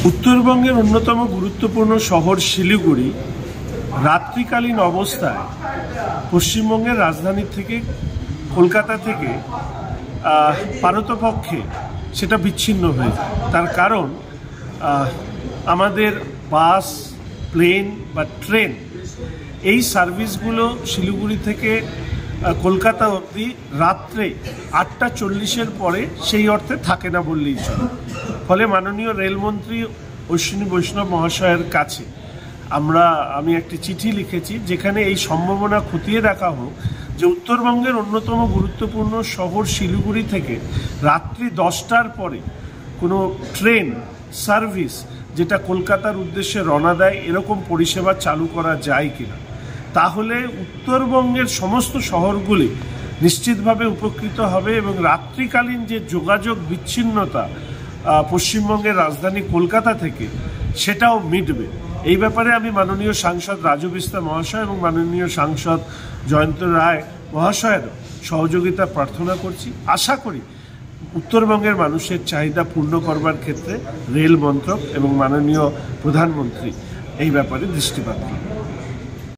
উত্তরবঙ্গের অন্যতম গুরুত্বপূর্ণ শহর শিলিগুড়ি রাত্রিকালীন অবস্থায় পশ্চিমবঙ্গের রাজধানী থেকে কলকাতা থেকে পারতপক্ষে সেটা বিচ্ছিন্ন হয়ে যায়। তার কারণ আমাদের বাস, প্লেন বা ট্রেন এই সার্ভিসগুলো শিলিগুড়ি থেকে কলকাতা অবধি রাত্রে 8:40-এর পরে সেই অর্থে থাকে না বললেই চলে। ফলে মাননীয় রেলমন্ত্রী অশ্বিনী বৈষ্ণব মহাশয়ের কাছে আমি একটি চিঠি লিখেছি, যেখানে এই সম্ভাবনা খতিয়ে দেখা হোক যে উত্তরবঙ্গের অন্যতম গুরুত্বপূর্ণ শহর শিলিগুড়ি থেকে রাত্রি 10টার পরে কোনো ট্রেন সার্ভিস যেটা কলকাতার উদ্দেশ্যে রওনা দেয় এরকম পরিষেবা চালু করা যায় কিনা। তাহলে উত্তরবঙ্গের সমস্ত শহরগুলি নিশ্চিতভাবে উপকৃত হবে এবং রাত্রিকালীন যে যোগাযোগ বিচ্ছিন্নতা পশ্চিমবঙ্গের রাজধানী কলকাতা থেকে সেটাও মিটবে। এই ব্যাপারে আমি মাননীয় সাংসদ রাজু বিস্তা মহাশয় এবং মাননীয় সাংসদ জয়ন্ত রায় মহাশয়ের সহযোগিতা প্রার্থনা করছি। আশা করি উত্তরবঙ্গের মানুষের চাহিদা পূর্ণ করবার ক্ষেত্রে রেল মন্ত্রক এবং মাননীয় প্রধানমন্ত্রী এই ব্যাপারে দৃষ্টিপাত করবেন।